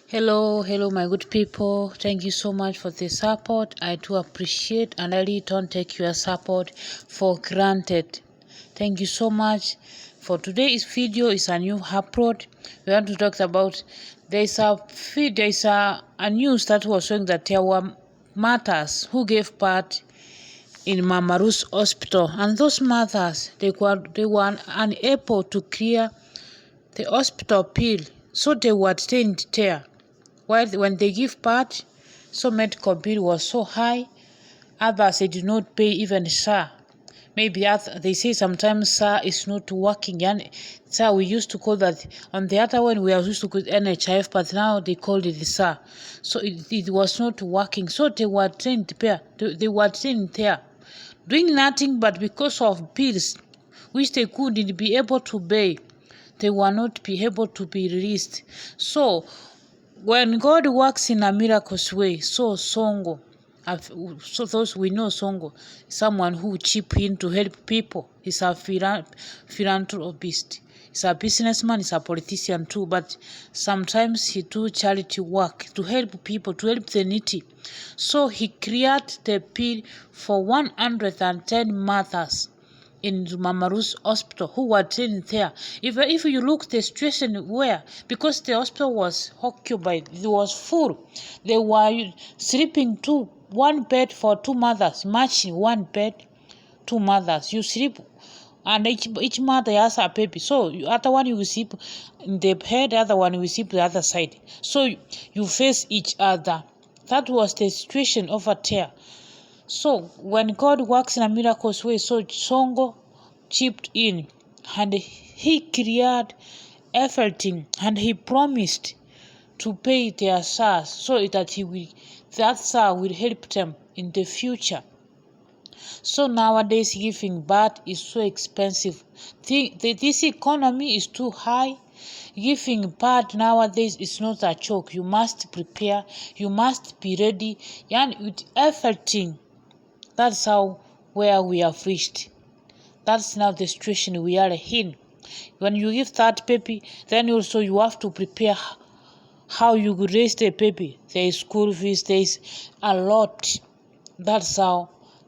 Hello, my good people. Thank you so much for the support. I do appreciate, and I really don't take your support for granted. Thank you so much. For today's video is a new upload. We want to talk about there's a news that was showing that there were mothers who gave birth in Mama Ruth's hospital, and those mothers they were unable to clear the hospital bill, so they were detained there. While when they give birth, so medical bill was so high, others they did not pay even SAR. Maybe they say sometimes SAR is not working. And SAR we used to call that. On the other one we are used to call NHIF, but now they call it the SAR. So it was not working. So they were trained there. They were trained there, doing nothing, but because of bills which they couldn't be able to pay, they were not be able to be released. So when God works in a miraculous way, so Sonko, so those we know Sonko, someone who chip in to help people. He's a philanthropist. He's a businessman, he's a politician too, but sometimes he do charity work to help people, to help the needy. So he created the bill for 110 mothers in Mama Ruth's hospital who were trained there. If you look the situation where, because the hospital was occupied, it was full, they were sleeping one bed for two mothers, matching one bed, two mothers. You sleep, and each mother has a baby. So other one you sleep in the bed, the other one you sleep the other side. So you face each other. That was the situation over there. So when God works in a miraculous way, so Sonko chipped in and he cleared everything, and he promised to pay their SARs so that that SAR will help them in the future. So nowadays giving birth is so expensive. This economy is too high. Giving birth nowadays is not a joke. You must prepare, you must be ready, and with everything. That's how where we have reached. That's now the situation we are in. When you give that baby, then also you have to prepare how you could raise the baby. There is school fees, there is a lot. That's how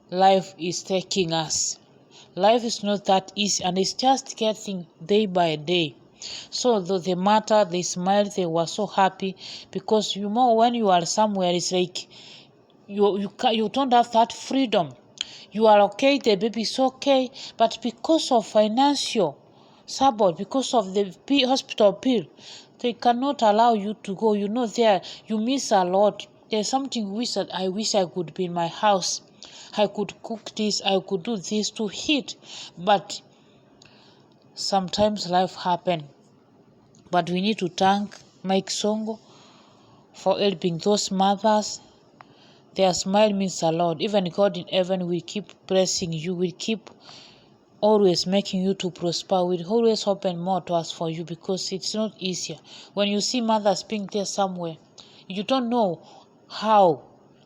life is taking us. Life is not that easy, and it's just getting day by day. So the matter, they smiled, they were so happy, because you know when you are somewhere, it's like you don't have that freedom. You are okay, the baby is okay, but because of financial support, because of the hospital bill, they cannot allow you to go. You know, there you miss a lot. There's something I wish I could be in my house. I could cook this, I could do this to eat, but sometimes life happen. But we need to thank Mike Sonko for helping those mothers. Their smile means a lot. Even God in heaven will keep blessing you, will keep always making you to prosper, will always open more doors for you, because it's not easier. When you see mothers being there somewhere, you don't know how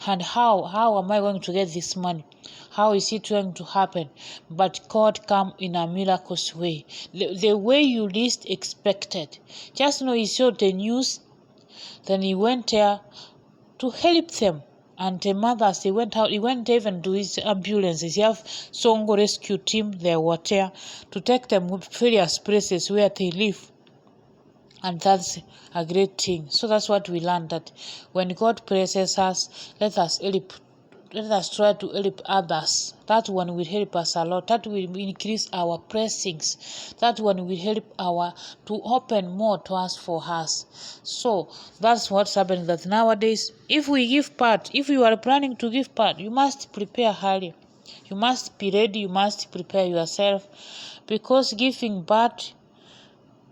am I going to get this money? How is it going to happen? But God come in a miraculous way. The way you least expected. Just know he saw the news, then he went there to help them. And the mothers, they went out, he went even to his ambulances. He have Sonko rescue team, they were there to take them to various places where they live. And that's a great thing. So that's what we learned, that when God blesses us, let us try to help others. That one will help us a lot. That will increase our blessings. That one will help to open more to us for us. So that's what's happening, that nowadays, if we give birth, if you are planning to give birth, you must prepare early. You must be ready, you must prepare yourself, because giving birth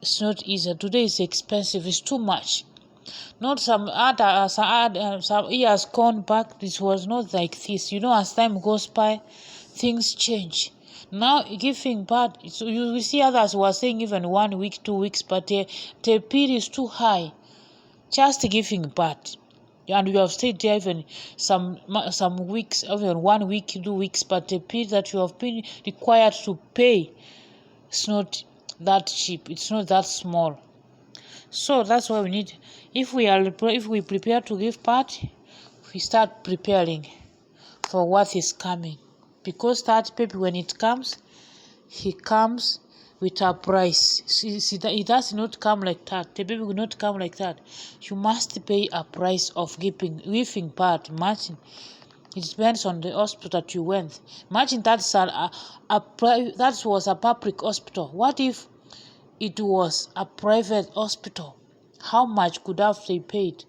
is not easy. Today is expensive, it's too much. Not some years gone back, this was not like this. You know, as time goes by, things change. Now giving birth, so you will see others were saying even 1 week, 2 weeks, but the period is too high. Just giving birth, and you have stayed there even some weeks, even 1 week, 2 weeks, but the period that you have been required to pay, it's not that cheap, it's not that small. So that's why we need, if we prepare to give birth, we start preparing for what is coming, because that baby, when it comes, he comes with a price. It does not come like that. The baby will not come like that. You must pay a price of giving birth. Imagine, it depends on the hospital that you went. Imagine that's that was a public hospital. What if it was a private hospital? How much could have they paid?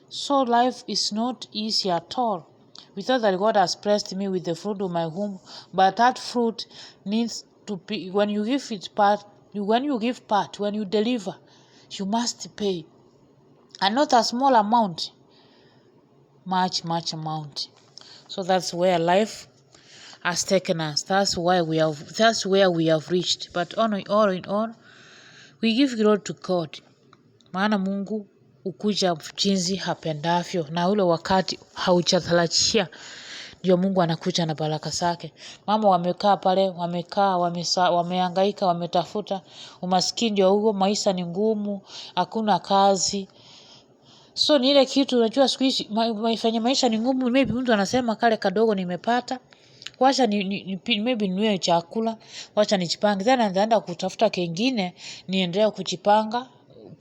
So life is not easy at all. We thought that God has blessed me with the fruit of my womb, but that fruit needs to be, when you give birth, when you deliver, you must pay. And not a small amount, much amount. So that's where life has taken us. That's where we have reached. But all in all, we give glory to God. Maana Mungu ukuja jinsi hapendavyo, na ule wakati haujatarajia ndio Mungu anakuja na baraka zake. Mama wamekaa pale, wamehangaika, wametafuta, umaskini ndio huo, maisha ni ngumu, hakuna kazi. So ni ile kitu unajua siku hizi maisha ni ngumu, maybe mtu anasema kale kadogo nimepata, wacha maybe niwe chakula, wacha nijipange, then nitaenda kutafuta kingine niendelee kujipanga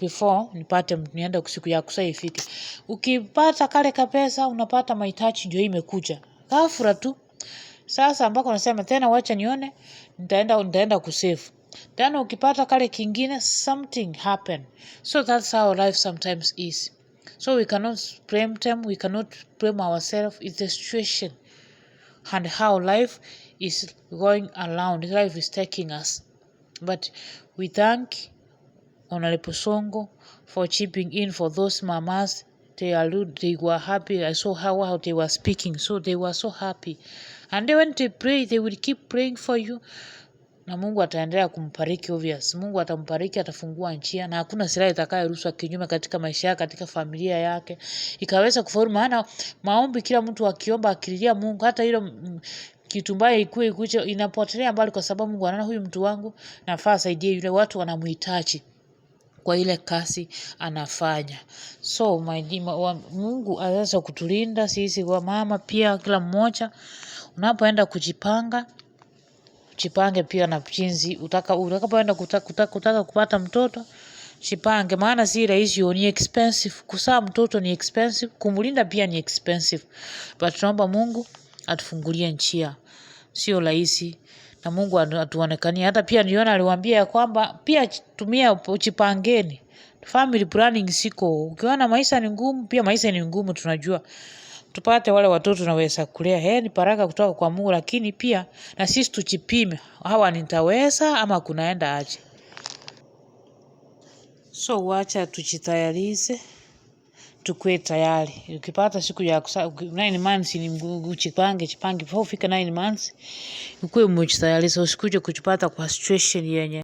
before nipate nienda siku ya kusa ifike. Ukipata kale kapesa unapata mahitaji ndio imekuja ghafla tu. Sasa ambako unasema tena wacha nione nitaenda kusave. Tena ukipata kale kingine something happen. So that's how life sometimes is. So we cannot blame them, we cannot blame ourselves. It's the situation and how life is going around, life is taking us. But we thank Honorable Sonko for chipping in for those mamas. They were happy. I saw how they were speaking, so they were so happy. And then when they pray, they will keep praying for you. Na Mungu ataendelea kumbariki obvious. Mungu atambariki, atafungua njia, na hakuna silaha itakayorushwa kinyume katika maisha yake, katika familia yake ikaweza kufaulu. Maana maombi, kila mtu akiomba akililia Mungu, hata hilo kitu mbaya ikuje inapotelea mbali, kwa sababu Mungu anaona huyu mtu wangu nafaa asaidie yule, watu wanamhitaji kwa ile kazi anafanya. So Mungu aweza kutulinda sisi wa mama pia, kila mmoja unapoenda kujipange pia na jinsi utakapoenda kutaka kupata mtoto, jipange, maana si rahisi, ni expensive. Kuzaa mtoto ni expensive, kumlinda pia ni expensive. But tunaomba Mungu atufungulie njia, sio rahisi, na Mungu atuonekanie. Hata pia niona aliwaambia kwamba pia tumia ujipangeni, family planning siko. Ukiona maisha ni ngumu, pia maisha ni ngumu, tunajua tupate wale watoto tunaweza kulea, ni baraka kutoka kwa Mungu, lakini pia na sisi tujipime, hawa nitaweza ama kunaenda aje. So wacha tujitayarishe, tukue tayari. Ukipata siku ya 9 months ni ujipange before ufike 9 months, ukue umejitayarisha, usikuje kujipata kwa situation yenye